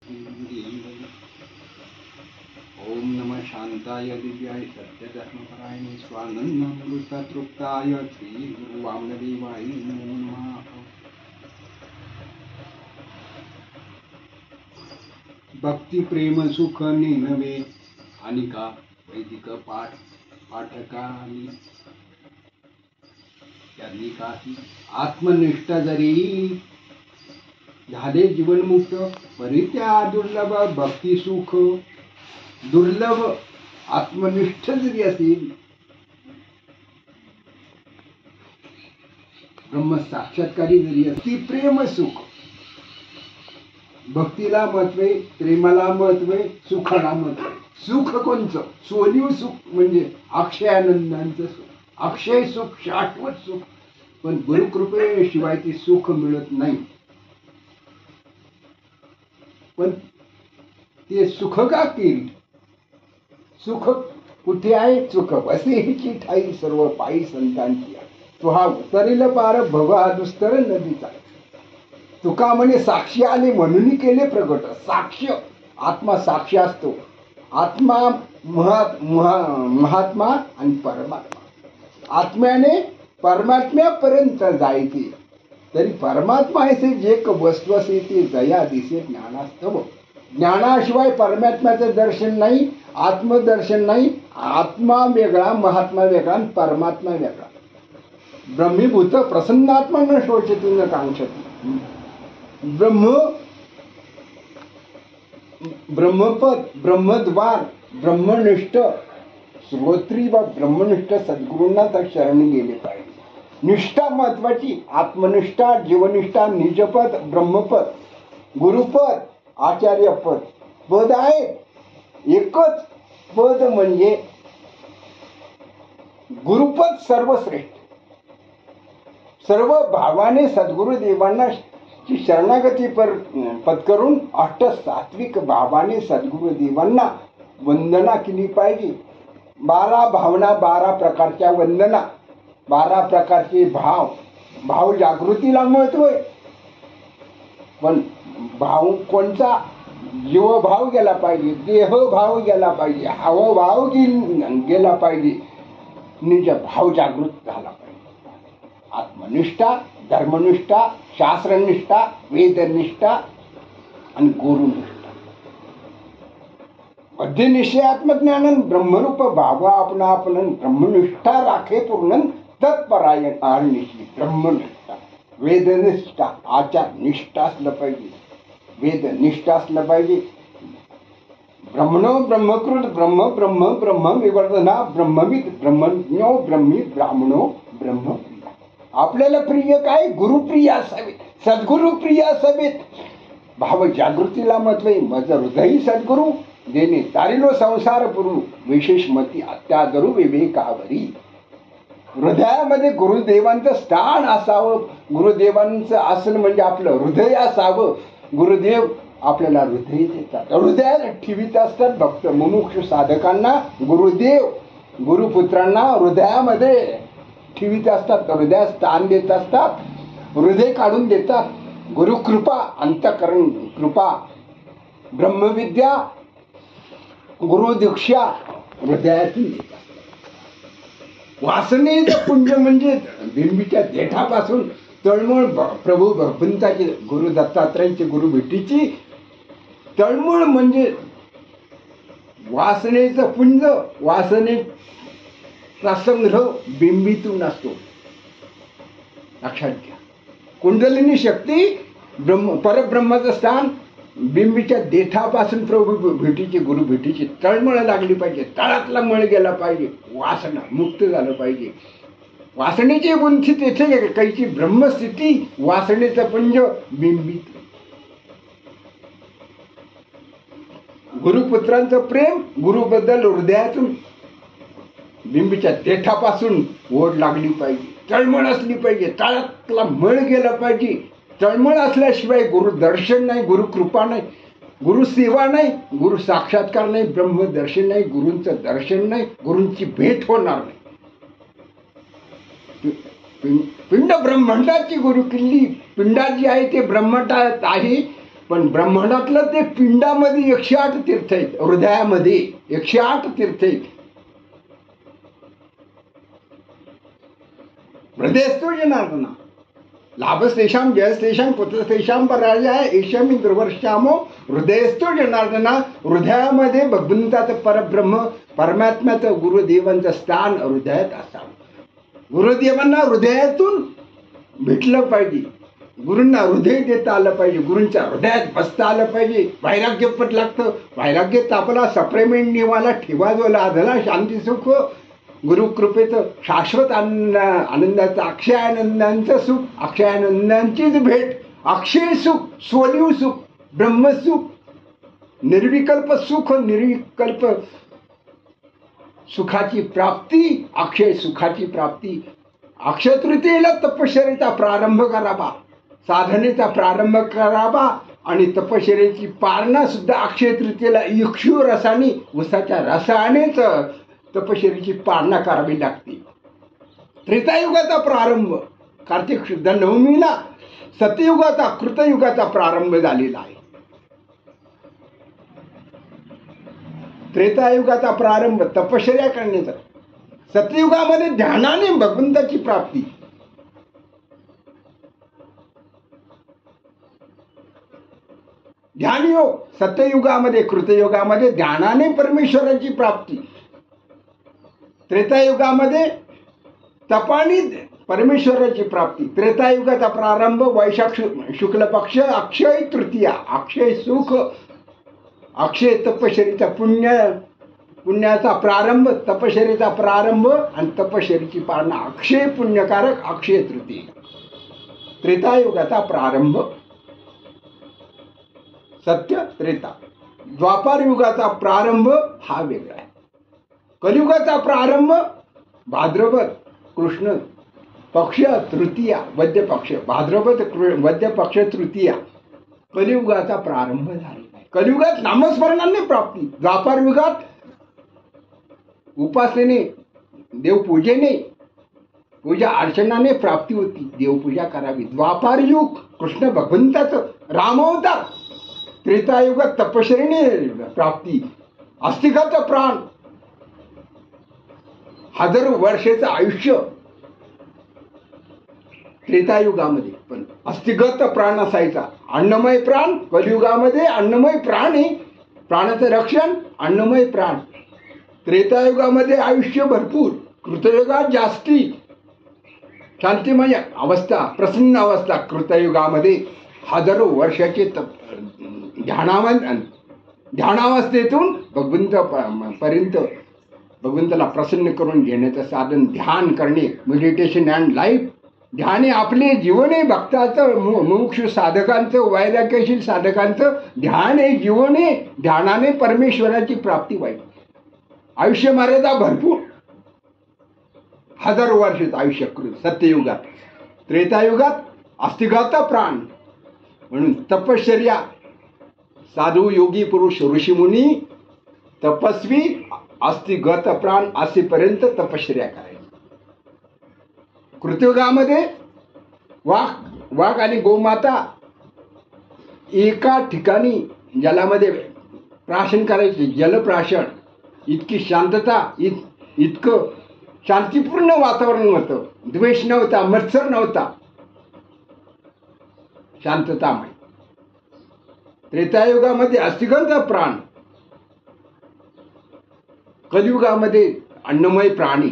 ओम नमः शांताय दिव्याय सत्यधर्मपरायणे स्वानंदमृततृप्ताय श्री गुरु वामदेवाय नमो नमः. भक्ती प्रेम सुख नेनवे आणि का वैदिक पाठकानी त्यांनी काही आत्मनिष्ठ जरी झाले जीवनमुक्त परित्या दुर्लभ भक्ती सुख दुर्लभ आत्मनिष्ठ जरी असेल ब्रह्म साक्षात्कारी जरी असती प्रेम सुख भक्तीला महत्व आहे प्रेमाला महत्व आहे सुखाला महत्व आहे. सुख कोणचं सोनीव सुख म्हणजे अक्षय आनंदांचं सुख अक्षय सुख शाश्वत सुख पण गुरुकृपेशिवाय ते सुख मिळत नाही. पण ते सुख का केली सुख कुठे आहे सुख वसेची ठाई सर्व पायी संतांची तो हा उतरेल पार भवा दुस्तर नदीचा तुका म्हणे साक्षी आले म्हणून केले प्रगट. साक्ष आत्मा साक्षी असतो आत्मा महात्मा आणि परमात्मा आत्म्याने परमात्म्यापर्यंत जायचे तरी परमात्मा असे जे वस्तू असे ते जया दिसे ज्ञानास्तव. ज्ञानाशिवाय परमात्म्याचं दर्शन नाही आत्मदर्शन नाही. आत्मा वेगळा महात्मा वेगळा आणि परमात्मा वेगळा. ब्रह्मीभूत प्रसन्नात्मा न शोचती न कांक्षती. ब्रह्मपद ब्रह्मद्वार ब्रह्मनिष्ठ श्रोत्री व ब्रह्मनिष्ठ सद्गुरूंना तर शरण गेले पाहिजे. निष्ठा महत्वाची आत्मनिष्ठा जीवनिष्ठा निजपद ब्रह्मपद गुरुपद आचार्यपद पद आहे एकच पद म्हणजे गुरुपद सर्वश्रेष्ठ. सर्व भावाने सद्गुरुदेवांना शरणागती पत्करून अष्ट सात्विक भावाने सद्गुरुदेवांना वंदना केली पाहिजे. 12 भावना 12 प्रकारच्या वंदना 12 प्रकारचे भाव जागृतीला महत्व आहे. पण भाव कोणता जीवभाव गेला पाहिजे देहभाव गेला पाहिजे हावभाव गेला पाहिजे निज भाव जागृत झाला पाहिजे. आत्मनिष्ठा धर्मनिष्ठा शास्त्रनिष्ठा वेदनिष्ठा आणि गुरुनिष्ठा मध्यनिष्ठे आत्मज्ञान ब्रह्मरूप भाव आपणा आपण ब्रह्मनिष्ठा राखे पूर्ण तत्परायण आरनिष्ठी ब्रह्मनिष्ठा वेदनिष्ठा आचार निष्ठा असलं पाहिजे वेदनिष्ठा असलं पाहिजे. ब्रह्मणो ब्रह्मकृत ब्रह्म ब्रह्म ब्रह्म विवर्धना ब्रह्मविद ब्रह्मज्ञो ब्रह्मी ब्राह्मणो ब्रह्मप्रिय. आपल्याला प्रिय काय गुरुप्रिय असावेत सद्गुरुप्रिय असावेत. भाव जागृतीला महत्व आहे. माझं हृदय सद्गुरु देणे तारिलो संसार पुरू विशेष मती अत्यादरू विवेकावरी. हृदयामध्ये गुरुदेवांचं स्थान असावं. गुरुदेवांचं आसन म्हणजे आपलं हृदय असावं. गुरुदेव आपल्याला हृदय देतात हृदयात ठेवीत असतात. भक्त मुमुक्षु साधकांना गुरुदेव गुरुपुत्रांना हृदयामध्ये ठेवीत असतात. हृदयात स्थान देत असतात. हृदय काढून देतात. गुरुकृपा अंतःकरण कृपा ब्रह्मविद्या गुरुदीक्षा हृदयातून देतात. वासनेचं पुंज म्हणजे बिंबीच्या देठापासून तळमळ प्रभू भगवंताची गुरु दत्तात्रयांची गुरु भेटीची तळमळ म्हणजे वासनेचं पुंज वासनेचा संग्रह बिंबीतून असतो. लक्षात घ्या. कुंडलिनी शक्ती परब्रह्माचं स्थान बिंबीच्या देठापासून प्रभू भेटीची गुरु भेटीची तळमळ लागली पाहिजे. तळातला मळ गेला पाहिजे. वासना मुक्त झालं पाहिजे. वासनेची गुंथी तेथे काहीची ब्रह्मस्थिती वासनेचं पुंज बिंबीत. गुरुपुत्रांचं प्रेम गुरुबद्दल हृदयातून बिंबीच्या देठापासून ओढ लागली पाहिजे. तळमळ असली पाहिजे. तळातला मळ गेला पाहिजे. तळमळ असल्याशिवाय गुरु दर्शन नाही गुरु कृपा नाही गुरु सेवा नाही गुरु साक्षात्कार नाही ब्रह्मदर्शन नाही गुरूंचं दर्शन नाही गुरूंची भेट होणार नाही. पिंड ब्रह्मांडाची गुरु किल्ली पिंडात जी आहे ते ब्रह्मांडात आहे पण ब्रह्मांडातलं ते पिंडामध्ये 108 तीर्थ आहेत, हृदयामध्ये 108 तीर्थ आहेत. हृदयस्थो जनार्दना लाभस्तेषां जयस्तेषां पुत्रस्तेषां पराजय एषम इंद्रवर्षामो हृदयस्थो जनार्दना. हृदयामध्ये भगवंताचं परब्रह्म परमात्म्याचं गुरुदेवांचं स्थान हृदयात असावं. गुरुदेवांना हृदयातून भेटलं पाहिजे, गुरूंना हृदय देता आलं पाहिजे, गुरूंच्या हृदयात बसता आलं पाहिजे. वैराग्यपट लागतं, वैराग्य तापला सप्रेमेंट निवाला ठेवा लाधला शांती सुख. गुरुकृपेचं शाश्वत आनंदाचं अक्षय आनंदांचं सुख, अक्षय आनंदांचीच भेट, अक्षय सुख, स्वलिव सुख, ब्रह्मसुख, निर्विकल्प सुख, निर्विकल्प सुखाची प्राप्ती, अक्षय सुखाची प्राप्ती. अक्षय तृतीयेला तपश्चर्येचा प्रारंभ करावा, साधनेचा प्रारंभ करावा आणि तपश्चर्येची पारणा सुद्धा अक्षय तृतीयेला इक्षु रसाने, उसाच्या रसानेच तपश्चर्येची पारणा करावी लागते. त्रेतायुगाचा प्रारंभ कार्तिक शुद्ध नवमीला सतयुगाचा कृतयुगाचा प्रारंभ झालेला आहे. त्रेतायुगाचा प्रारंभ तपश्चर्या करण्याचा, सतयुगामध्ये ध्यानाने भगवंताची प्राप्ती. ध्यानयोग सत्ययुगामध्ये कृतयुगामध्ये ध्यानाने परमेश्वराची प्राप्ती. त्रेतायुगामध्ये तपाने परमेश्वराची प्राप्ती. त्रेतायुगाचा प्रारंभ वैशाख शुक्ल पक्ष अक्षय तृतीया, अक्षय सुख, अक्षय तपश्चर्येचा पुण्याचा प्रारंभ, तपश्चर्येचा प्रारंभ आणि तपश्चर्येची पारणा अक्षय पुण्यकारक अक्षय तृतीया. त्रेतायुगाचा प्रारंभ सत्य त्रेता. द्वापार युगाचा प्रारंभ हा वेगळा आहे. कलियुगाचा प्रारंभ भाद्रपद कृष्ण पक्ष तृतीया वद्य पक्ष, भाद्रपद वद्य पक्ष तृतीया कलियुगाचा प्रारंभ झालेला आहे. कलियुगात नामस्मरणाने प्राप्ती. द्वापार युगात उपासनेने देवपूजेने पूजा अर्चनाने प्राप्ती होती, देवपूजा करावी. द्वापार युग कृष्ण भगवंताचं रामावतार. त्रेतायुगात तपश्चर्येने प्राप्ती, अस्तिकाचं प्राण, हजारो वर्षाचं आयुष्य त्रेतायुगामध्ये. पण अस्तिगत प्राण असायचा, अन्नमय प्राण. कलियुगामध्ये अन्नमय प्राण आहे, प्राणाचं रक्षण अन्नमय प्राण. त्रेतायुगामध्ये आयुष्य भरपूर, कृतयुगात जास्ती शांतिमय अवस्था, प्रसन्न अवस्था. कृतयुगामध्ये हजारो वर्षाचे ध्यानावस्थेतून भगवंतापर्यंत भगवंताला प्रसन्न करून घेण्याचं साधन ध्यान करणे, मेडिटेशन अँड लाईफ. ध्यान हे आपले जीवन आहे. भक्ताचं मुमुक्षु साधकांचं, वैराग्यशील साधकांचं ध्यान हे जीवन आहे. ध्यानाने परमेश्वराची प्राप्ती व्हावी. आयुष्य मर्यादा भरपूर, हजारो वर्षाचं आयुष्य सत्ययुगात. त्रेतायुगात अस्तिघात प्राण. म्हणून तपश्चर्या, साधू योगी पुरुष ऋषीमुनी तपस्वी अस्तिगत प्राण असेपर्यंत तपश्चर्या करायची. कृतयुगामध्ये वाघ आणि गोमाता एका ठिकाणी जलामध्ये प्राशन करायचे, जलप्राशन. इतकी शांतता, इतकं शांतीपूर्ण वातावरण होतं. द्वेष नव्हता, मत्सर नव्हता, शांततामय. त्रेतायुगामध्ये अस्तिगत प्राण, कलियुगामध्ये अन्नमय प्राणी.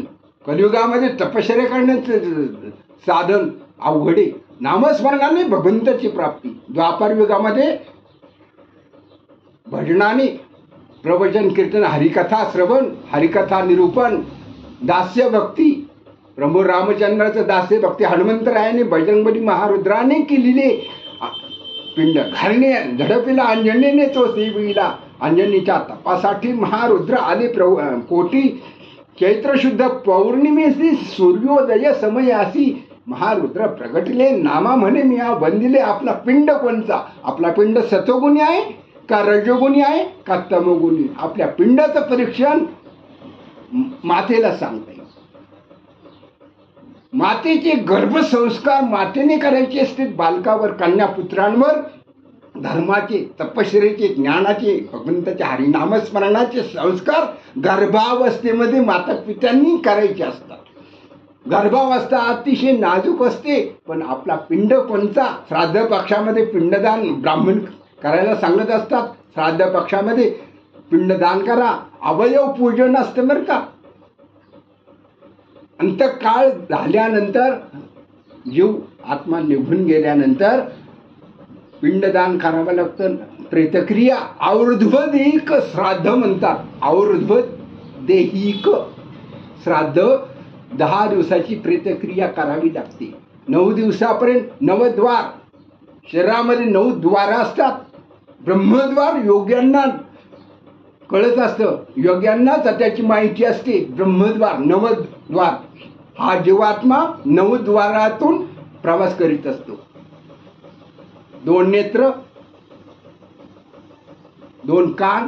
कलियुगामध्ये तपश्चर्या करण्याचं साधन अवघडे, नामस्मरणाने भगवंताची प्राप्ती. द्वापार युगामध्ये भजनाने प्रवचन कीर्तन, हरिकथा श्रवण, हरिकथा निरूपण, दास्य भक्ती. प्रभू रामचंद्राचं दास्य भक्ती हनुमंतरायाने बजरंगबली महारुद्राने केलेले पिंड घालणे झडपिला अंजनीने तो सेविला. अंजनीच्या तपासाठी महारुद्र आले कोटी. चैत्र शुद्ध पौर्णिमेसी सूर्योदय समयासी महारुद्र प्रगटले. नामा म्हणे मी वंदिले. आपला पिंड कोणचा? आपला पिंड सतोगुणी आहे का रजोगुणी आहे का तमोगुणी? आपल्या पिंडाचं परीक्षण मातेला सांगता येईल. मातेचे गर्भसंस्कार मातेने करायचे असते. बालकावर, कन्यापुत्रांवर धर्माचे, तपश्चर्येचे, ज्ञानाचे, भगवंताच्या हरिनामस्मरणाचे संस्कार गर्भावस्थेमध्ये माता पित्यांनी करायचे असतात. गर्भावस्था अतिशय नाजूक असते, पण आपला पिंड कोणता? श्राद्ध पक्षामध्ये पिंडदान ब्राह्मण करायला सांगत असतात. श्राद्ध पक्षामध्ये पिंडदान करा, अवयव पूजन असतं बरं का. अंतकाळ झाल्यानंतर, जीव आत्मा निघून गेल्यानंतर पिंडदान करावं लागतं. प्रेतक्रिया और्ध्वदेहिक श्राद्ध म्हणतात. और्ध्वदेहिक श्राद्ध 10 दिवसाची प्रेतक्रिया करावी लागते. 9 दिवसापर्यंत नवद्वार, शरीरामध्ये 9 द्वार असतात. ब्रह्मद्वार योग्यांना कळत असतं, योग्यांनाच त्याची माहिती असते. ब्रह्मद्वार, नवद्वार, हा जीवात्मा 9 द्वारातून प्रवास करीत असतो. 2 नेत्र, 2 कान,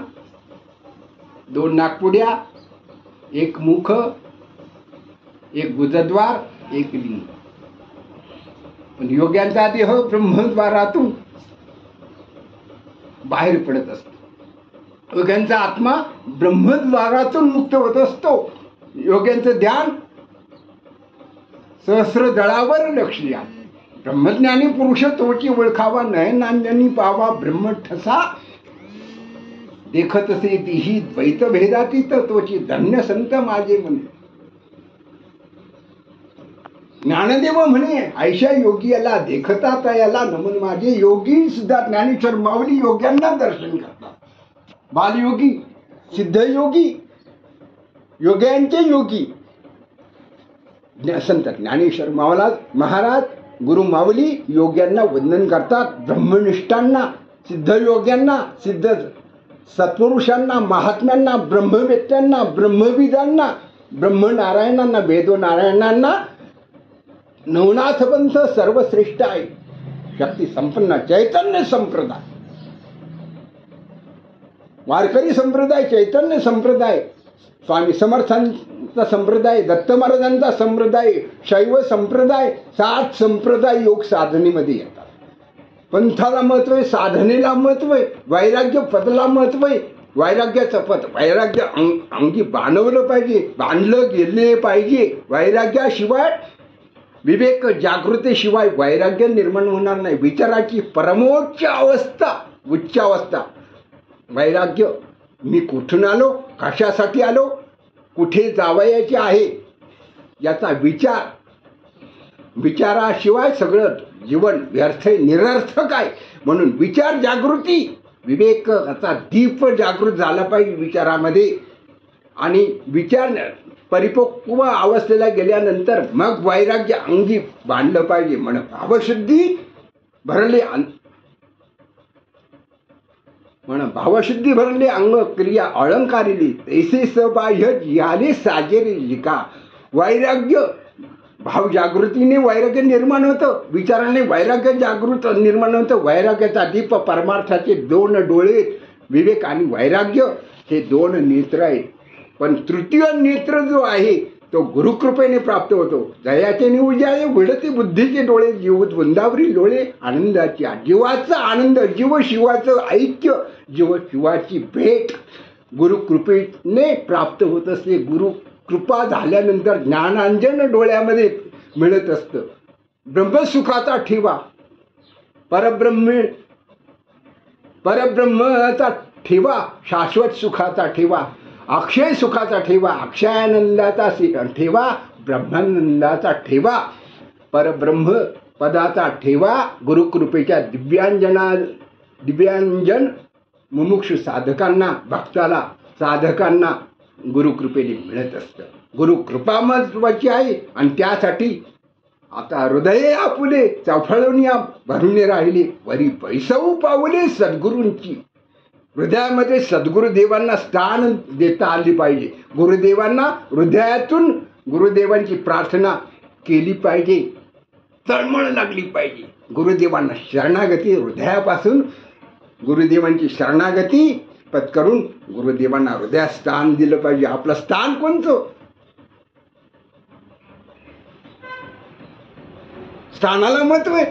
2 नाकपुड्या, 1 मुख, 1 गुदद्वार, 1 लिंग. पण योग्यांचा देह ब्रह्मद्वारातून बाहेर पडत असतो. योग्यांचा आत्मा ब्रह्मद्वारातून मुक्त होत असतो. योग्यांचं ध्यान सहस्रदळावर लक्ष द्या. ब्रह्मज्ञानी पुरुष तोची ओळखावा, नयनांजनी पावा ब्रह्म ठसा. देखत से तिही द्वैत भेदातीत, तोची धन्य संत माझे म्हणे. ज्ञानदेव म्हणे, ऐशा योगी याला देखता तयाला नमन माझे. योगी सुद्धा ज्ञानेश्वर माऊली योग्यांना दर्शन करतात. बालयोगी, सिद्धयोगी, योग्यांचे योगी संत ज्ञानेश्वर महाराज, गुरु माऊली योग्यांना वंदन करतात. ब्रह्मनिष्ठांना, सिद्धयोग्यांना, सिद्ध सत्पुरुषांना, महात्म्यांना, ब्रह्मवेत्यांना, ब्रह्मविदांना, ब्रह्मनारायणांना, वेदोनारायणांना नवनाथ पंथ सर्वश्रेष्ठ आहे. शक्ती संपन्न चैतन्य संप्रदाय, वारकरी संप्रदाय, चैतन्य संप्रदाय, स्वामी समर्थांचा संप्रदाय, दत्त महाराजांचा संप्रदाय, शैव संप्रदाय, 60 संप्रदाय योग साधनेमध्ये येतात. पंथाला महत्व आहे, साधनेला महत्व आहे, वैराग्य पदला महत्व आहे. वैराग्याचं पद, वैराग्य अंगी बांधवलं पाहिजे, बांधलं गेले पाहिजे. वैराग्याशिवाय, विवेक जागृतीशिवाय वैराग्य निर्माण होणार नाही. विचाराची परमोच्च अवस्था, उच्च अवस्था वैराग्य. मी कुठून आलो, कशासाठी आलो, कुठे जावयाचे आहे याचा विचार. विचाराशिवाय सगळं जीवन व्यर्थ, निरर्थक आहे. म्हणून विचार जागृती, विवेकाचा दीप जागृत झाला पाहिजे विचारामध्ये. आणि विचार परिपक्व अवस्थेला गेल्यानंतर मग वैराग्य अंगी बांधलं पाहिजे. म्हणून भावशुद्धी भरले, भावशुद्धी भरले अंग क्रिया अलंकारिली, तैसे सबाह्य जिहाले साजेरी जिका. वैराग्य, भाव जागृतीने वैराग्य निर्माण होतं, विचाराने वैराग्य जागृत निर्माण होतं. वैराग्याचा दीप परमार्थाचे 2 डोळे, विवेक आणि वैराग्य हे 2 नेत्र आहेत. पण तृतीय नेत्र जो आहे तो गुरुकृपेने प्राप्त होतो. दयाचे निउजाळे विडते बुद्धीचे डोळे, जीव वृंदावरी डोळे आनंदाची. जीवाचा आनंद, जीव शिवाचं ऐक्य, जीव शिवाची भेट गुरुकृपेने प्राप्त होत असते. गुरुकृपा झाल्यानंतर ज्ञानांजन डोळ्यामध्ये मिळत असतं. ब्रह्मसुखाचा ठेवा, परब्रह्माचा ठेवा, शाश्वत सुखाचा ठेवा, अक्षय सुखाचा ठेवा, अक्षयानंदाचा ठेवा, ब्रह्मानंदाचा ठेवा, परब्रह्म पदाचा ठेवा. गुरुकृपेच्या दिव्यांजन मुमुक्षु साधकांना, भक्ताला, साधकांना गुरुकृपेने मिळत असतं. गुरुकृपा महत्वाची आहे. आणि त्यासाठी आता हृदये आपुले चफळून या भरून राहिले, वरी पैसऊ पावले सद्गुरूंची. हृदयामध्ये सद्गुरुदेवांना स्थान देता आली पाहिजे. गुरुदेवांना हृदयातून गुरुदेवांची प्रार्थना केली पाहिजे, तळमळ लागली पाहिजे. गुरुदेवांना शरणागती, हृदयापासून गुरुदेवांची शरणागती पत्करून गुरुदेवांना हृदयात स्थान दिलं पाहिजे. आपलं स्थान कोणतं? स्थानाला महत्व आहे.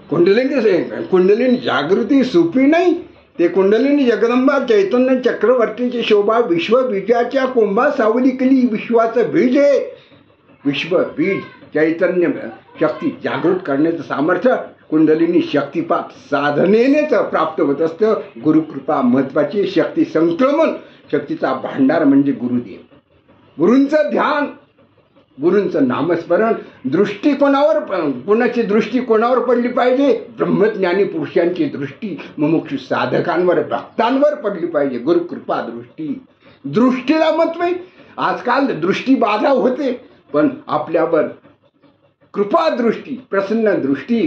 कुंडलिनी जागृती सोपी नाही. ते कुंडलिनी जगदंबा चैतन्य चक्रवर्तीची शोभा विश्व बीजाच्या कुंभा सावली केली. विश्वाचं बीज आहे. विश्व बीज चैतन्य शक्ती जागृत करण्याचं सामर्थ्य कुंडलिनी शक्तिपात साधनेनेच प्राप्त होत असतं. गुरुकृपा महत्वाची. शक्ती संक्रमण शक्तीचा भांडार म्हणजे गुरुदेव. गुरूंचं ध्यान, गुरूंचं नामस्मरण. दृष्टी कोणावर, कोणाची दृष्टी कोणावर पडली पाहिजे? ब्रह्मज्ञानी पुरुषांची दृष्टी मुमुक्षु साधकांवर भक्तांवर पडली पाहिजे. गुरुकृपा दृष्टी. दृष्टीला महत्व आहे. आजकाल दृष्टी बाधा होते, पण आपल्यावर कृपा दृष्टी, प्रसन्न दृष्टी,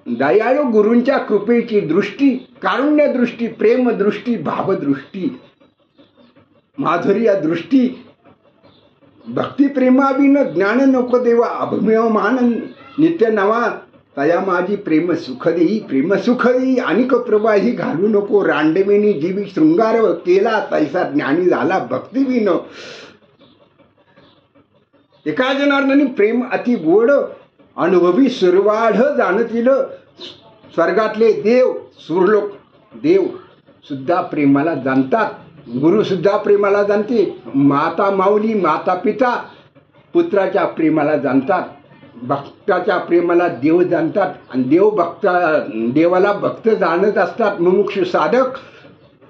दयाळू गुरूंच्या कृपेची दृष्टी, कारुण्य दृष्टी, प्रेम दृष्टी, भावदृष्टी, माधुर्य दृष्टी. भक्ती प्रेमाविन ज्ञान नको देवा. अभिमेव मान नित्य नवा. तया माझी प्रेम सुख देई. प्रेम सुख देई अनिक प्रवाही घालू नको. रांडवेनी जीवी शृंगार केला तैसा ज्ञानी झाला भक्तीविन. एका जनार्दनी प्रेम अति गोड. अनुभवी सुरवाढ जाणतील. स्वर्गातले देव, सुरलोक देव सुद्धा प्रेमाला जाणतात. गुरु सुद्धा प्रेमाला जाणते. माता माऊली, माता पिता पुत्राच्या प्रेमाला जाणतात. भक्ताच्या प्रेमाला देव जाणतात. आणि देवाला भक्त जाणत असतात. मुमुक्षु साधक,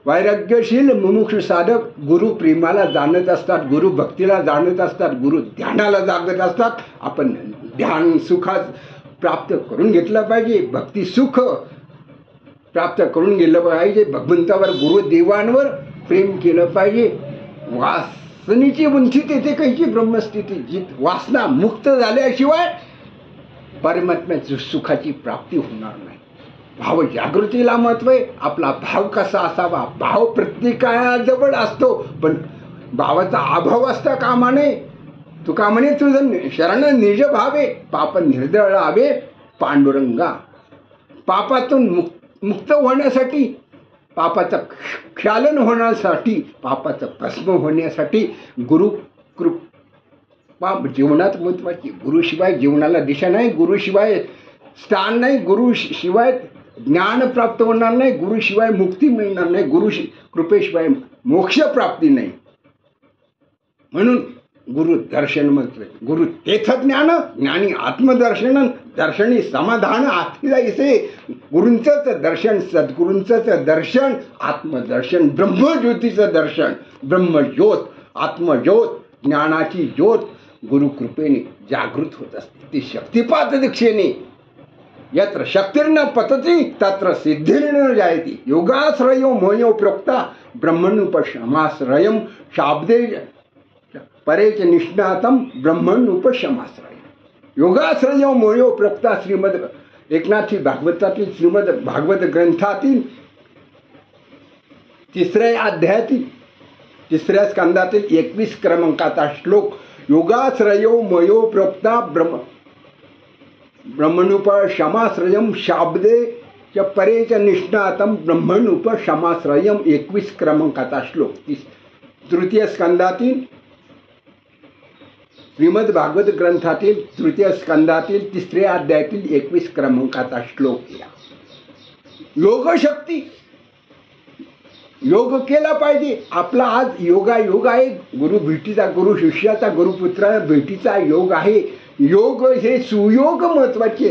वैराग्यशील मुमुक्षु साधक गुरु प्रेमाला जाणत असतात. गुरु भक्तीला जाणत असतात. गुरु ध्यानाला जागत असतात. आपण ध्यान सुखात प्राप्त करून घेतलं पाहिजे. भक्ती सुख प्राप्त करून गेलं पाहिजे. भगवंतावर गुरुदेवांवर प्रेम केलं पाहिजे. वासनेची उंची तेथे कैची ब्रह्मस्थिती. जी वासना मुक्त झाल्याशिवाय परमात्म्याच्या सुखाची प्राप्ती होणार नाही. भाव जागृतीला महत्व आहे. आपला भाव कसा असावा? भाव प्रत्येकाजवळ असतो, पण भावाचा अभाव असता कामा नये. तुका म्हणे तुझं शरण निज भावे. पाप निर्दळावे पांडुरंगा. पापातून मुक्त होण्यासाठी, पापाचं क्षालन होण्यासाठी, पापाचं भस्म होण्यासाठी गुरु कृपा जीवनात महत्वाची. गुरुशिवाय जीवनाला दिशा नाही. गुरुशिवाय स्थान नाही. गुरुशिवाय ज्ञान प्राप्त होणार नाही. गुरुशिवाय मुक्ती मिळणार नाही. कृपेशिवाय मोक्ष प्राप्ती नाही. म्हणून गुरु दर्शन महत्व आहे. गुरु तेथज्ञान, ज्ञानी आत्मदर्शन, दर्शनी समाधान आथिलायसे. गुरूंचंच दर्शन, सद्गुरूंचंच दर्शन, आत्मदर्शन, ब्रह्मज्योतीचं दर्शन. ब्रह्मज्योत, आत्मज्योत, ज्ञानाची ज्योत गुरुकृपेने जागृत होत असते. ती शक्तिपात दीक्षेने. यत्र शक्तिर्न पतती तत्र सिद्धिर्न जायती. योगाश्रयो मोयो प्रोक्ता ब्रह्मणुपशमाश्रयम. शाब्दे परेच निष्णातम ब्रह्मणुपशमाश्रय. योगाश्रयो मोयो प्रोक्ता. श्रीमद एकनाथी भागवतातील, श्रीमद भागवत ग्रंथातील 3ऱ्या अध्यायातील 3ऱ्या स्कंदातील 21 क्रमांकाचा श्लोक. योगाश्रयो मयो प्रोक्ता ब्रह्मणुपशमाश्रयम शाब्दे च परेच निष्णातम ब्रह्मणुपशमाश्रयम. 21 क्रमांकाचा श्लोक. 3य स्कंदातील, श्रीमद भागवत ग्रंथातील 3य स्कंदातील 3ऱ्या अध्यायातील 21 क्रमांकाचा श्लोक. योगशक्ती. योग केला पाहिजे. आपला आज योग आहे. गुरु भेटीचा, गुरु शिष्याचा, गुरुपुत्रा भेटीचा योग आहे. योग हे सुयोग महत्वाचे.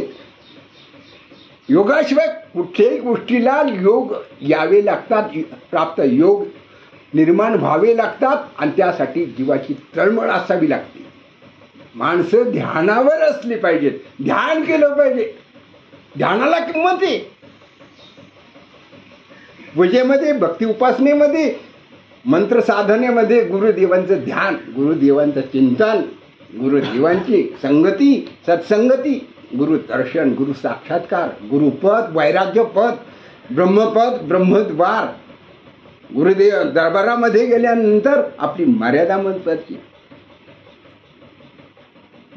योगाशिवाय कुठल्याही गोष्टीला योग यावे लागतात. प्राप्त योग निर्माण व्हावे लागतात. आणि त्यासाठी जीवाची तळमळ असावी लागते. माणसं ध्यानावर असली पाहिजेत. ध्यान केलं पाहिजे. ध्यानाला किंमत आहे. पूजेमध्ये, भक्ती उपासनेमध्ये, मंत्र साधनेमध्ये गुरुदेवांचं ध्यान, गुरुदेवांचं चिंतन, गुरुदेवांची संगती, सत्संगती, गुरुदर्शन, गुरु साक्षात्कार, गुरुपद, वैराग्यपद, ब्रह्मपद, ब्रह्मद्वार. गुरुदेव दरबारामध्ये गेल्यानंतर आपली मर्यादा महत्वाची.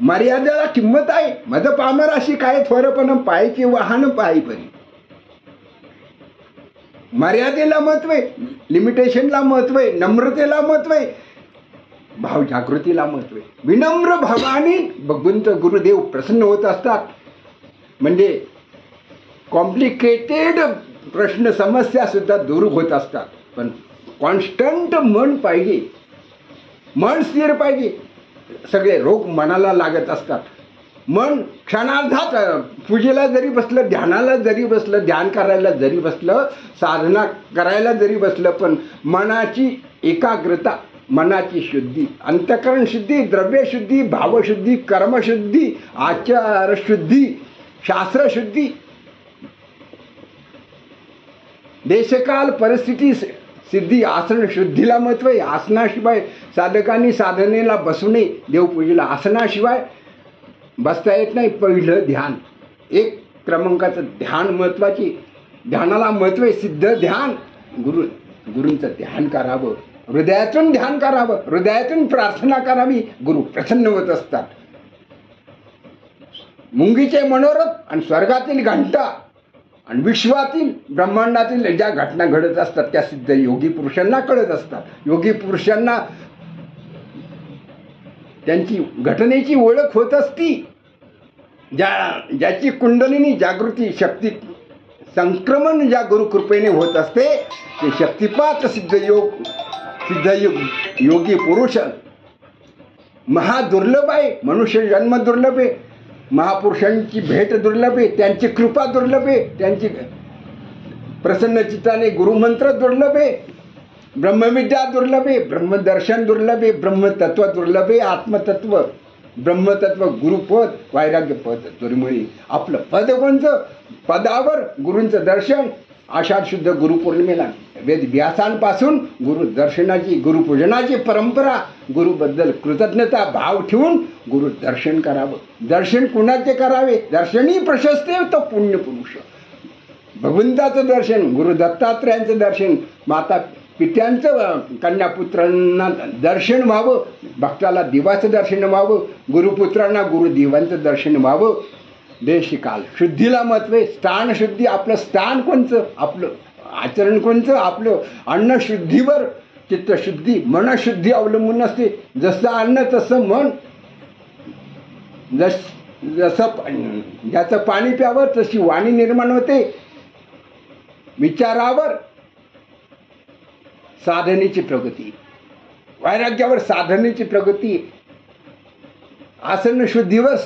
मर्यादेला किंमत आहे. मध पामर अशी काय थोरपण पायची वाहन पायी परी. मर्यादेला महत्व आहे. लिमिटेशनला महत्व आहे. नम्रतेला महत्व आहे. भाव जागृतीला महत्व आहे. विनम्र भावाने भगवंत गुरुदेव प्रसन्न होत असतात. म्हणजे कॉम्प्लिकेटेड प्रश्न समस्या सुद्धा दूर होत असतात. पण कॉन्स्टंट मन पाहिजे, मन स्थिर पाहिजे. सगळे रोग मनाला लागत असतात. मन क्षणार्धात पूजेला जरी बसलं, ध्यानाला जरी बसलं, ध्यान करायला जरी बसलं, साधना करायला जरी बसलं, पण मनाची एकाग्रता, मनाची शुद्धी, अंतःकरण शुद्धी, द्रव्यशुद्धी, भावशुद्धी, कर्मशुद्धी, आचारशुद्धी, शास्त्रशुद्धी, देशकाल परिस्थिती सिद्धी, आसन शुद्धीला महत्व आहे. आसनाशिवाय साधकांनी साधनेला बसू नये. देवपूजेला आसनाशिवाय बसता येत नाही. पहिलं ध्यान, एक क्रमांकाचं ध्यान महत्वाची. ध्यानाला महत्व आहे. सिद्ध ध्यान, गुरूंचं ध्यान करावं, हृदयातून ध्यान करावं, हृदयातून प्रार्थना करावी. गुरु प्रसन्न होत असतात. मुंगीचे मनोरथ आणि स्वर्गातील घंटा आणि विश्वातील ब्रह्मांडातील ज्या घटना घडत असतात त्या सिद्ध योगी पुरुषांना कळत असतात. योगी पुरुषांना त्यांची घटनेची ओळख होत असती. ज्याची कुंडलिनी जागृती शक्ती संक्रमण ज्या गुरुकृपेने होत असते ते शक्तिपात सिद्ध योगी पुरुष महादुर्लभ आहे. मनुष्य जन्म दुर्लभ आहे. महापुरुषांची भेट दुर्लभ आहे. त्यांची कृपा दुर्लभ आहे. त्यांची प्रसन्न चित्ताने गुरुमंत्र दुर्लभ आहे. ब्रह्मविद्या दुर्लभ आहे. ब्रह्मदर्शन दुर्लभ आहे. ब्रह्मतत्व दुर्लभ आहे. आत्मतत्व, ब्रह्मतत्व, गुरुपद, वैराग्य पद दुर्मिळी. आपलं पद कोणचं? पदावर गुरूंचं दर्शन. आषाढ शुद्ध गुरुपौर्णिमेला वेदव्यासांपासून गुरुदर्शनाची, गुरुपूजनाची परंपरा, गुरुबद्दल कृतज्ञता भाव ठेवून गुरु दर्शन करावं. दर्शन कुणाचे करावे? दर्शनी प्रशस्ते तो पुण्यपुरुष. भगवंताचं दर्शन, गुरु दत्तात्रयांचं दर्शन, माता पित्यांचं, कन्यापुत्रांना दर्शन व्हावं, भक्ताला देवाचं दर्शन व्हावं, गुरुपुत्रांना गुरुदेवांचं दर्शन व्हावं. देशकाल शुद्धीला महत्व आहे. स्थान शुद्धी, आपलं स्थान कोणचं, आपलं आचरण कोणचं, आपलं अन्नशुद्धीवर चित्तशुद्धी, मनशुद्धी अवलंबून असते. जसं अन्न तसं मन. जसं ज्याचं पाणी प्यावं तशी वाणी निर्माण होते. विचारावर साधनेची प्रगती, वैराग्यावर साधनेची प्रगती, आसन शुद्धीवर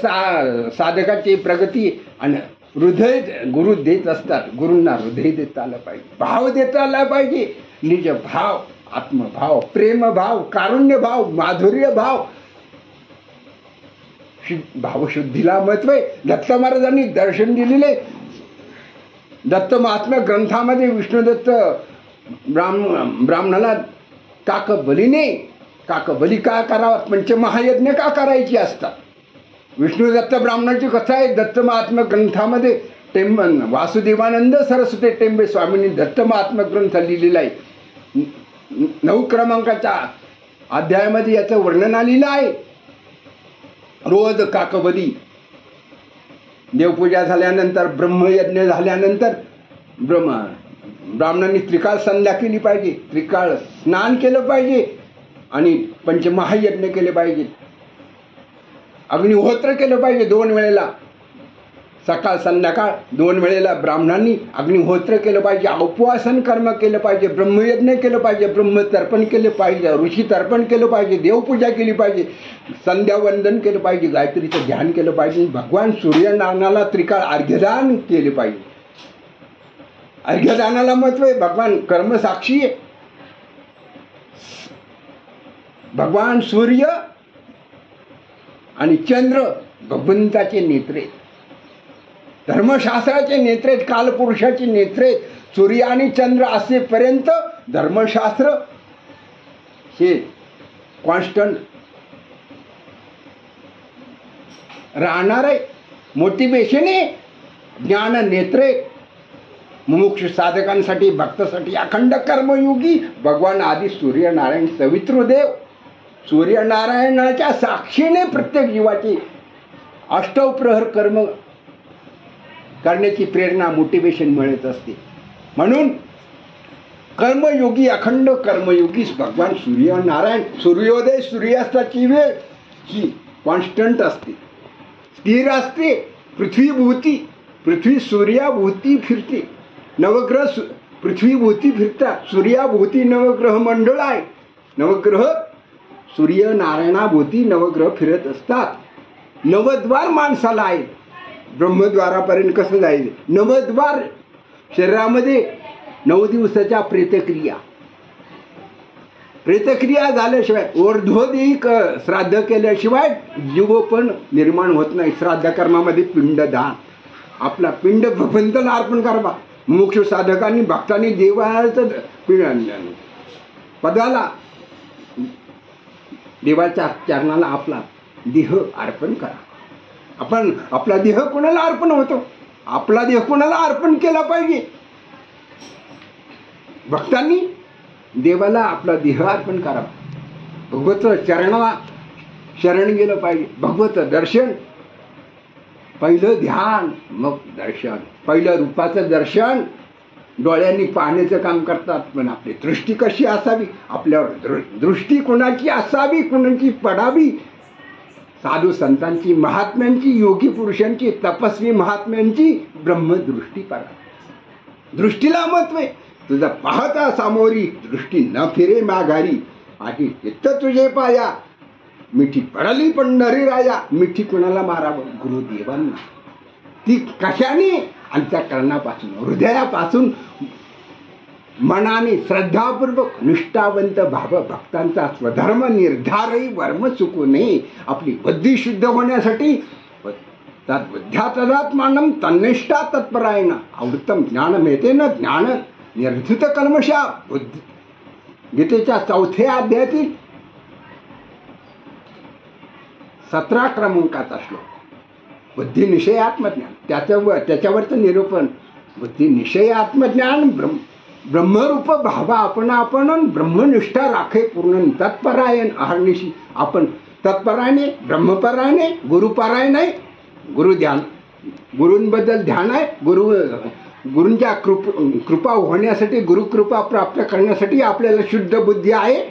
साधकाची प्रगती. आणि हृदय गुरु देत असतात. गुरूंना हृदय देता आलं पाहिजे, भाव देता आला पाहिजे. निज भाव, आत्मभाव, प्रेमभाव, कारुण्यभाव, माधुर्य भाव, भावशुद्धीला महत्व आहे. दत्त महाराजांनी दर्शन दिलेले. दत्त महात्म्य ग्रंथामध्ये विष्णुदत्त ब्राह्मणाला काकबलीने, काकबली का करावा, पंचमहायज्ञ का करायची असतात. विष्णुदत्त ब्राह्मणाची कथा आहे दत्त महात्म्य ग्रंथामध्ये. वासुदेवानंद सरस्वती टेंबे स्वामींनी दत्त महात्म्य ग्रंथ लिहिलेला आहे. 9 क्रमांकाच्या अध्यायामध्ये याचं वर्णन आलेलं आहे. रोज काकबली, देवपूजा झाल्यानंतर, ब्रह्मयज्ञ झाल्यानंतर ब्राह्मणांनी त्रिकाळ संध्या केली पाहिजे, त्रिकाळ स्नान केलं पाहिजे आणि पंचमहायज्ञ केले पाहिजे. अग्निहोत्र केलं पाहिजे 2 वेळेला, सकाळ संध्याकाळ 2 वेळेला ब्राह्मणांनी अग्निहोत्र केलं पाहिजे. उपवासन कर्म केलं पाहिजे, ब्रह्मयज्ञ केलं पाहिजे, ब्रह्मतर्पण केलं पाहिजे, ऋषी तर्पण केलं पाहिजे, देवपूजा केली पाहिजे, संध्यावंदन केलं पाहिजे, गायत्रीचं ध्यान केलं पाहिजे, भगवान सूर्यनारायणाला त्रिकाळ अर्घ्यदान केले पाहिजे. अर्घ्यदानाला महत्व आहे. भगवान कर्मसाक्षी आहे. भगवान सूर्य आणि चंद्र भगवंताचे नेत्रे, धर्मशास्त्राचे नेत्रे, कालपुरुषाचे नेत्रे. सूर्य आणि चंद्र असेपर्यंत धर्मशास्त्र हे कॉन्स्टंट राहणार आहे. मोटिवेशन आहे. ज्ञान नेत्रे मुमुक्ष साधकांसाठी, भक्तासाठी अखंड कर्मयोगी भगवान आदी सूर्यनारायण सवितृदेव. सूर्यनारायणाच्या साक्षीने प्रत्येक जीवाची अष्टप्रहर कर्म करण्याची प्रेरणा, मोटिवेशन मिळत असते. म्हणून कर्मयोगी, अखंड कर्मयोगी भगवान सूर्यनारायण. सूर्योदय सूर्यास्ताची वेळ ही कॉन्स्टंट असते, स्थिर असते. पृथ्वीभूती पृथ्वी सूर्याभोवती फिरते, नवग्रह पृथ्वीभोवती फिरतात, सूर्याभोवती नवग्रह मंडळ आहे. नवग्रह सूर्य नारायणाभोवती नवग्रह फिरत असतात. नवद्वार माणसाला आहे. ब्रह्मद्वारापर्यंत कसं जायचं? नवद्वार शरीरामध्ये 9 दिवसाच्या प्रेतक्रिया झाल्याशिवाय, ऊर्ध्वदिक श्राद्ध केल्याशिवाय जीव पण निर्माण होत नाही. श्राद्ध कर्मामध्ये पिंडदान, आपला पिंड भगवंताला अर्पण करावा. मोक्ष साधकांनी भक्तांनी देवाचं पदाला, देवाच्या चरणाला आपला देह अर्पण करा. आपण आपला देह कोणाला अर्पण होतो? आपला देह कोणाला अर्पण केला पाहिजे? भक्तांनी देवाला आपला देह अर्पण करावा. भगवत चरणाला शरण गेलं पाहिजे. भगवत दर्शन, पहिलं ध्यान मग दर्शन. पहिलं रूपाचं दर्शन डोळ्यांनी पाहण्याचं काम करतात, पण आपली दृष्टी कशी असावी? आपल्यावर दृष्टी कोणाची असावी, कोणाची पडावी? साधू संतांची, महात्म्यांची, योगी पुरुषांची, तपस्वी महात्म्यांची ब्रह्मदृष्टी पडा. दृष्टीला महत्व आहे. तुझा पाहता सामोरी दृष्टी न फिरे माघारी. आधी चित्त तुझे पाया, मिठी पडली पंढरी राया. मिठी कुणाला मारावं? गुरुदेवांना. ती कशाने? अंतःकरणापासून, हृदयापासून, मनाने श्रद्धापूर्वक निष्ठावंत भाव भक्तांचा स्वधर्म निर्धारही वर्म चुकू नये. आपली बुद्धी शुद्ध होण्यासाठी तद्बुद्ध्यात्मानं तन्निष्ठा तत्परायण आवृत्तम ज्ञानमेतेन ज्ञान निर्धृत कल्मषा. गीतेच्या 4थ्या अध्यायातील 17 क्रमांकाचा श्लोक. बुद्धिनिषय आत्मज्ञान, त्याच्यावरचं निरूपण. बुद्धिनिषय आत्मज्ञान ब्रह्मरूप भावा आपण ब्रह्मनिष्ठा राखे पूर्ण तत्परायण अहर्निशी. आपण तत्परायणे, ब्रह्मपरायणे, गुरुपरायणे. गुरुध्यान, गुरूंबद्दल ध्यान आहे. गुरूंच्या कृपा होण्यासाठी, गुरुकृपा प्राप्त करण्यासाठी आपल्याला शुद्ध बुद्धी आहे.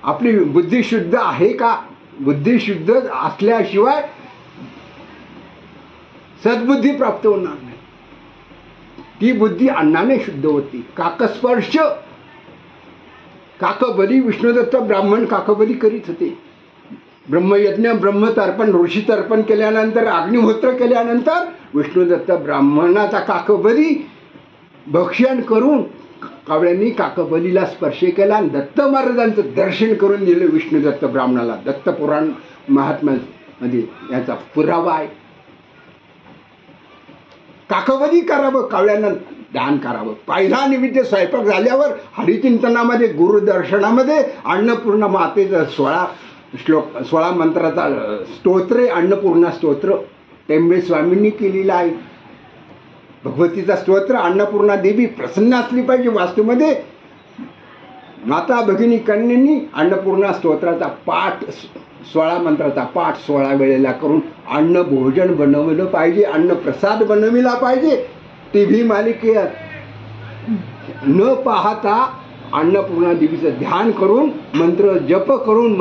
आपली बुद्धी शुद्ध आहे का? बुद्धी शुद्ध असल्याशिवाय सद्बुद्धी प्राप्त होणार नाही. ती बुद्धी अन्नाने शुद्ध होती. काकस्पर्श, काकबली, विष्णुदत्त ब्राह्मण काकबली करीत होते. ब्रह्मयज्ञ, ब्रह्मतर्पण, ऋषी तर्पण केल्यानंतर, अग्निहोत्र केल्यानंतर विष्णुदत्त ब्राह्मणाचा काकबली भक्षण करून कावळ्यांनी काकबलीला स्पर्श केला आणि दत्त महाराजांचं दर्शन करून दिलं विष्णुदत्त ब्राह्मणाला. दत्तपुराण महात्म्यामध्ये याचा पुरावा आहे. काकबली करावं, कावळ्यांना दान करावं. पहिला निमित्त स्वयंपाक झाल्यावर हरिचिंतनामध्ये, गुरुदर्शनामध्ये अन्नपूर्णा मातेचं 16 मंत्राचा स्तोत्र, अन्नपूर्णा स्तोत्र टेंबे स्वामींनी केलेला आहे. भगवतीचा स्तोत्र. अन्नपूर्णा देवी प्रसन्न असली पाहिजे. वास्तूमध्ये माता भगिनी कन्यांनी अन्नपूर्णा स्तोत्राचा पाठ, 16 मंत्राचा पाठ 16 वेळेला करून अन्न भोजन बनवलं पाहिजे. अन्न प्रसाद बनविला पाहिजे. TV मालिकेत न पाहता अन्नपूर्णा देवीचं ध्यान करून, मंत्र जप करून,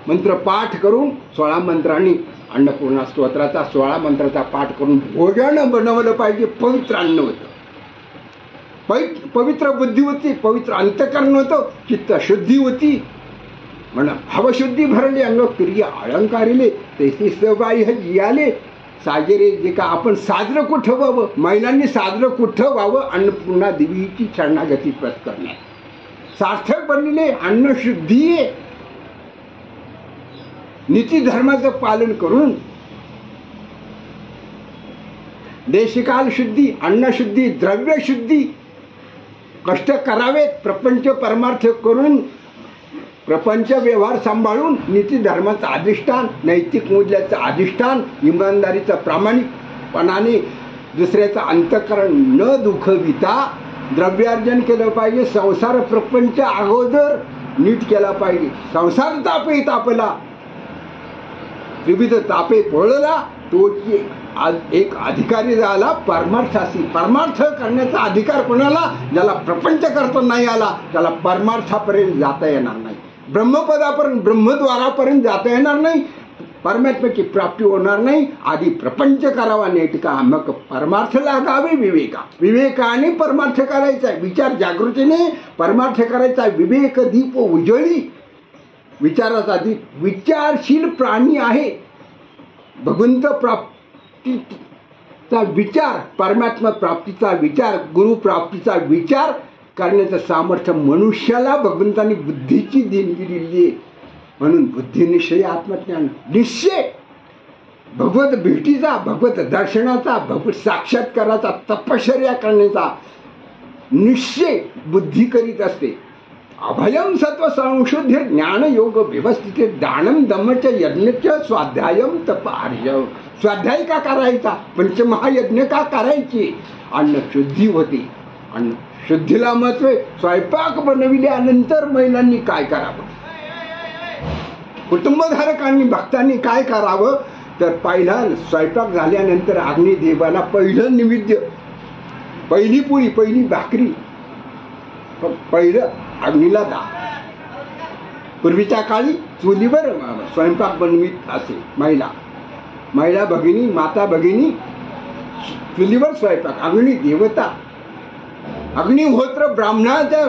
मंत्र पाठ करून 16 मंत्रांनी अन्नपूर्णा स्तोत्राचा 16 मंत्राचा पाठ करून भोजन बनवलं पाहिजे. पवित्र अन्न होतं, पवित्र बुद्धी होती, पवित्र अंतकरण होतं, चित्त शुद्धी होती. म्हणा भावशुद्धी भरली, अंग क्रिया अलंकारिले, तेथे सहबाई जियाले साजरे. जे का आपण साजरं कुठं व्हावं, महिलांनी साजरं कुठं व्हावं? अन्नपूर्णा देवीची शरणागती प्रत करण्यात सार्थक बनलेले अन्नशुद्धी आहे. नीती धर्माचं पालन करून देशकाल शुद्धी, अन्नशुद्धी, द्रव्यशुद्धी कष्ट करावेत. प्रपंच परमार्थ करून, प्रपंच व्यवहार सांभाळून नीती धर्माचं अधिष्ठान, नैतिक मूल्याचं अधिष्ठान, इमानदारीचं प्रामाणिकपणाने दुसऱ्याचं अंतःकरण न दुखविता द्रव्यार्जन केलं पाहिजे. संसार प्रपंच अगोदर नीट केला पाहिजे. संसार तापे तापला, विविध तापे पळला, तो एक अधिकारी झाला परमार्थाशी. परमार्थ करण्याचा अधिकार कोणाला? ज्याला प्रपंच करता नाही आला, त्याला परमार्थापर्यंत जाता येणार नाही. ब्रह्मपदापर्यंत, ब्रह्मद्वारापर्यंत जाता येणार नाही. परमात्म्याची प्राप्ती होणार नाही. आधी प्रपंच करावा नेटका, मग परमार्थ लागावे विवेका. विवेकाने परमार्थ करायचा आहे, विचार जागृतीने परमार्थ करायचा आहे. विवेक दीप उजळी, विचाराचा दीप. विचारशील प्राणी आहे. भगवंत प्राप्तीचा विचार, परमात्मा प्राप्तीचा विचार, गुरु प्राप्तीचा विचार करण्याचं सामर्थ्य मनुष्याला भगवंतांनी बुद्धीची देणगी दिली आहे. म्हणून बुद्धिनिश्चय आत्मज्ञान, निश्चय भगवत भेटीचा, भगवत दर्शनाचा, भगवत साक्षात्काराचा, तपश्चर्या करण्याचा निश्चय बुद्धी करीत असते. अभयम सत्व संशुद्ध ज्ञान योग व्यवस्थित दानम दमच यज्ञच स्वाध्यायम तप आर्य. स्वाध्याय का करायचा, पंचमहायज्ञ का करायचे, अन्न शुद्धी होते. अन्न शुद्धीला महत्व आहे. स्वयंपाक बनविल्यानंतर महिलांनी काय करावं, कुटुंबधारकांनी भक्तांनी काय करावं, तर पहिला स्वयंपाक झाल्यानंतर अग्निदेवाला पहिलं निवेद्य, पहिली पोळी, पहिली भाकरी पहिलं अग्नीला दा. पूर्वीच्या काळी चुलीवर स्वयंपाक बनवीत असे महिला भगिनी, माता भगिनी चुलीवर स्वयंपाक. अग्नी देवता, अग्निहोत्र ब्राह्मणाच्या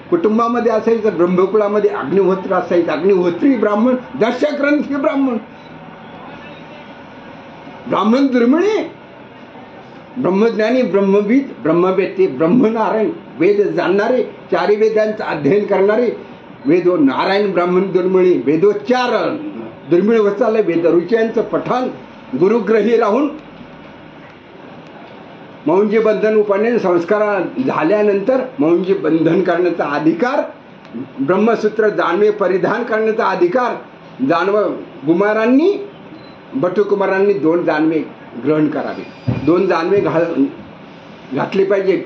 कुटुंबामध्ये असायचं, ब्रह्मकुळामध्ये अग्निहोत्र असायचं. अग्निहोत्री ब्राह्मण, दशग्रंथी ब्राह्मण. ब्राह्मण दुर्मिळे, ब्रह्मज्ञानी, ब्रह्मविद, ब्रह्मवेत्ते, ब्रह्मनारायण, वेद जाणणारे, चारी वेदांचं अध्ययन करणारे, वेदो नारायण ब्राह्मण दुर्मिळे. वेदोच्चार दुर्मिळ होत चाललंय. वेदरुच्यांचं पठण, गुरुग्रही राहून मौंजी बंधन उपनयन संस्कार झाल्यानंतर मौंजी बंधन करण्याचा अधिकार, ब्रह्मसूत्र जानवे परिधान करण्याचा अधिकार जानव कुमारांनी, बटुकुमारांनी 2 जानवे ग्रहण करावे. 2 जानवे घातले पाहिजे.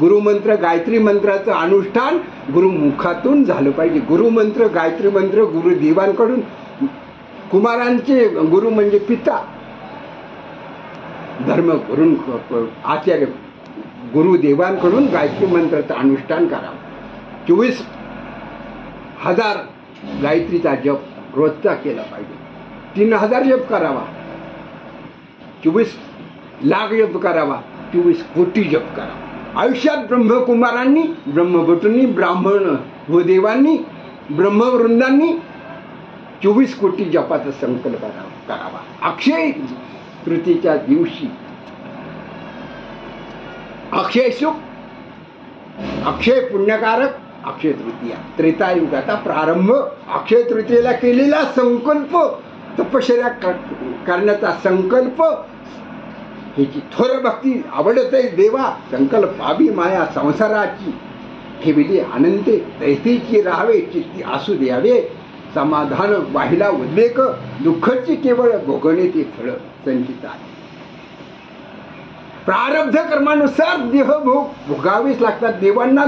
गुरुमंत्र गायत्री मंत्राचं अनुष्ठान गुरुमुखातून झालं पाहिजे. गुरुमंत्र गायत्री मंत्र गुरुदेवांकडून, कुमारांचे गुरु म्हणजे पिता, धर्म करून आचार्य गुरुदेवांकडून गायत्री मंत्राचं अनुष्ठान करावं. 24,000 गायत्रीचा जप रोजचा केला पाहिजे. 3,000 जप करावा, 24 लाख जप करावा, 24 कोटी जप करावा. आयुष्यात ब्रह्मकुमारांनी, ब्रह्मभटूंनी, ब्राह्मण भूदेवांनी, ब्रह्मवृंदांनी 24 कोटी जपाचा संकल्प करावा. अक्षय तृतीयेच्या दिवशी अक्षय सुख, अक्षय पुण्यकारक अक्षय तृतीया, त्रेतायुगाचा प्रारंभ. अक्षय तृतीयेला केलेला संकल्प, तपश्चर्या करण्याचा संकल्प, ह्याची थोर भक्ती आवडत आहे देवा. संकल्पावी माया संसाराची ठेविली अनंते, दैतेची राहावे चित्ती असू द्यावे. समाधान वाहिला उद्वेग, दुःखाची केवळ भोगणे ते फळ संचित आहे. प्रारब्ध कर्मानुसार देहभोग भोगावेच लागतात. देवांना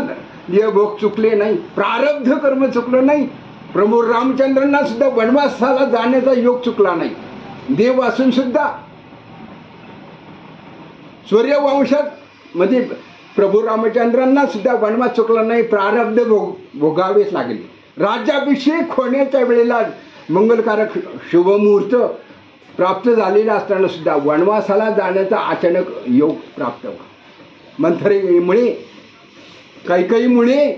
देहभोग चुकले नाही, प्रारब्ध कर्म चुकलं नाही. प्रभू रामचंद्रांना सुद्धा वनवासाला जाण्याचा योग चुकला नाही. देव असून सुद्धा सूर्यवंशात मध्ये प्रभू रामचंद्रांना सुद्धा वनवास चुकला नाही. प्रारब्ध भोगावेच लागले. राज्याभिषेक होण्याच्या वेळेला मंगलकारक शुभमुहूर्त प्राप्त झालेला असताना सुद्धा वनवासाला जाण्याचा अचानक योग प्राप्त व्हा. मंथरेमुळे, कैकईमुळे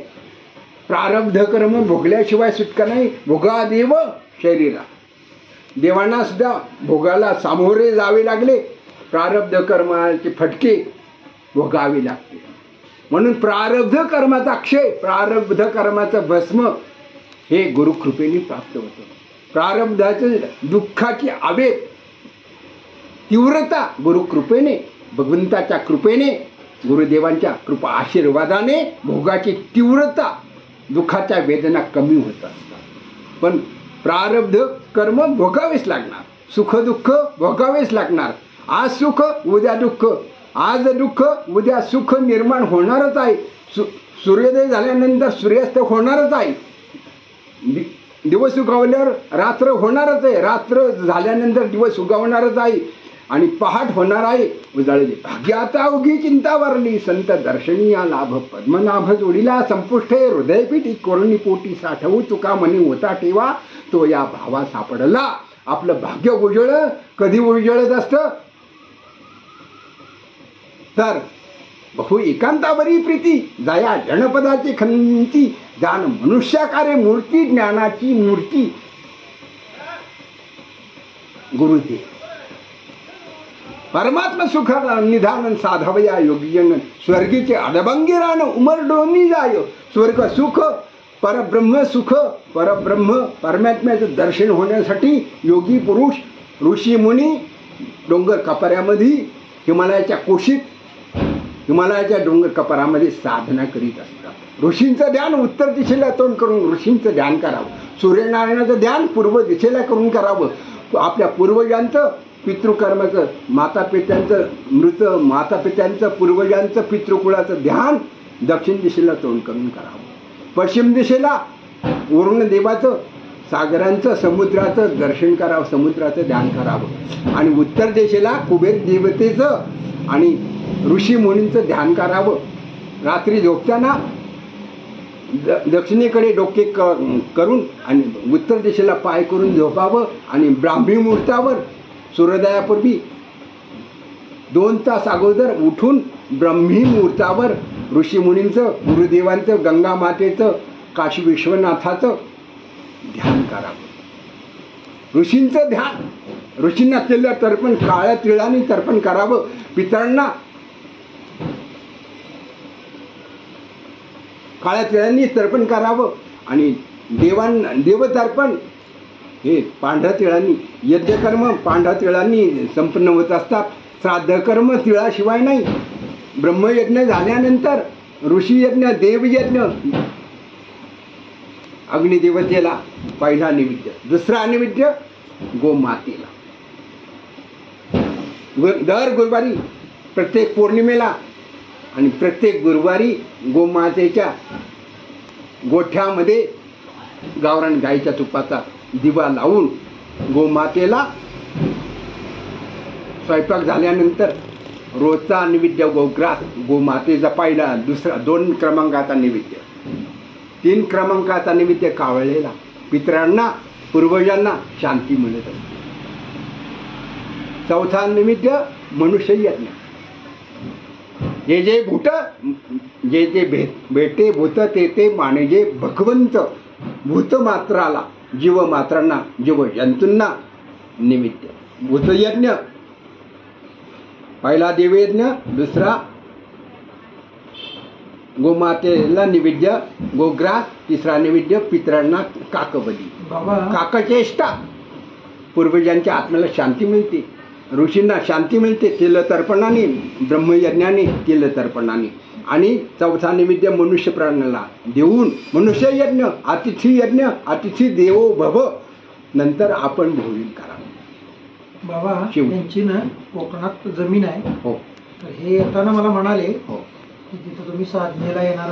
प्रारब्ध कर्म भोगल्याशिवाय सुटका नाही. भोगा देव शरीरा, देवांना सुद्धा भोगाला सामोरे जावे लागले. प्रारब्ध कर्माचे फटके भोगावे लागते. म्हणून प्रारब्ध कर्माचा क्षय, प्रारब्ध कर्माचं भस्म हे गुरुकृपेने प्राप्त होतं. प्रारब्धाचे दुःखाची आवेग तीव्रता गुरुकृपेने, भगवंताच्या कृपेने, गुरुदेवांच्या कृपा आशीर्वादाने भोगाची तीव्रता, दुःखाच्या वेदना कमी होत असतात. पण प्रारब्ध कर्म भोगावेच लागणार. सुख दुःख भोगावेच लागणार. आज सुख उद्या दुःख, आज दुःख उद्या सुख निर्माण होणारच आहे. सूर्योदय झाल्यानंतर सूर्यास्त होणारच आहे. दिवस उगवल्यावर रात्र होणारच आहे. रात्र झाल्यानंतर दिवस उगवणारच आहे आणि पहाट होणार आहे. उजाळली भाग्याचा उगी चिंता वरली, संत दर्शनीया लाभ पद्मनाभ जोडीला संपुष्टे हृदयपीठी कोरणी पोटी साठवू तुका मनी होता ठेवा, तो या भावा सापडला. आपलं भाग्य उजळ कधी उजळत असतं तर बहु एकांतावरी प्रीती जाया जनपदाची खंती जाण मनुष्याकारे मूर्ती ज्ञानाची मूर्ती गुरुदेव परमात्मा सुख निधान साधावया योगीजन स्वर्गीचे अडबंगिरान उमरडोनी जाय स्वर्ग सुख परब्रह्म सुख परब्रह्म परमात्म्याचं दर्शन होण्यासाठी योगी पुरुष ऋषी मुनी डोंगर कपाऱ्यामध्ये हिमालयाच्या कोशीत हिमालयाच्या डोंगर कपारामध्ये साधना करीत असतात. ऋषींचं ध्यान उत्तर दिशेला तोंड करून ऋषींचं ध्यान करावं. सूर्यनारायणाचं ध्यान पूर्व दिशेला करून करावं. आपल्या पूर्वजांचं पितृकर्माचं मातापित्यांचं मृत मातापित्यांचं पूर्वजांचं पितृकुळाचं ध्यान दक्षिण दिशेला तोंड करून करावं. पश्चिम दिशेला वरुण देवाचं सागरांचं समुद्राचं दर्शन करावं समुद्राचं ध्यान करावं आणि उत्तर दिशेला कुबेर देवतेचं आणि ऋषी मुनींचं ध्यान करावं. रात्री झोपताना दक्षिणेकडे डोके करून आणि उत्तर दिशेला पाय करून झोपावं आणि ब्राह्मी मुहूर्तावर सूर्योदयापूर्वी 2 तास अगोदर उठून ब्राह्मी मुहूर्तावर ऋषी मुनींचं गुरुदेवांचं गंगा मातेचं काशी विश्वनाथाचं ध्यान करावं. ऋषींचं ध्यान ऋषींना केलं तर्पण काळ्या तिळाने तर्पण करावं. पितरांना काळ्या तिळांनी तर्पण करावं आणि देवतर्पण हे पांढऱ्या तिळांनी. यज्ञकर्म पांढऱ्या तिळांनी संपन्न होत असतात. श्राद्धकर्म तिळाशिवाय नाही. ब्रह्मयज्ञ झाल्यानंतर ऋषीयज्ञ देवयज्ञ अग्निदेवतेला पहिला नैवेद्य. दुसरा नैवेद्य गोमातेला. दर गुरुवारी प्रत्येक पौर्णिमेला आणि प्रत्येक गुरुवारी गोमातेच्या गोठ्यामध्ये गावरान गाईच्या तुपाचा दिवा लावून गोमातेला स्वयंपाक झाल्यानंतर रोजचा नैवेद्य गोग्रास गोमातेचा पहिला. दुसरा 2 क्रमांकाचा नैवेद्य. 3 क्रमांकाचा नैवेद्य कावळलेला. पितरांना पूर्वजांना शांती मिळत असते. चौथा नैवेद्य मनुष्य यज्ञ. जे जे भूत जे जे भेटे भूत ते ते मानजे भगवंत भूत मात्राला जीव मात्रांना जीव जंतूंना निमित्त. भूतयज्ञ पहिला देवयज्ञ. दुसरा गोमातेला नैवेद्य गोग्रास. तिसरा नैवेद्य पितरांना काकबली काकचेष्टा. पूर्वजांच्या आत्म्याला शांती मिळते. ऋषींना शांती मिळते तिलतर्पणाने ब्रह्मयज्ञाने तिलतर्पणाने. आणि चौथा नैवेद्य मनुष्य प्राण्याला देऊन मनुष्य यज्ञ अतिथी यज्ञ अतिथी देवो भव. नंतर आपण भोजन करावं. बाबा यांची ना कोकणात जमीन आहे. हो. तर हे येताना मला म्हणाले हो की तिथं तुम्ही साधनेला येणार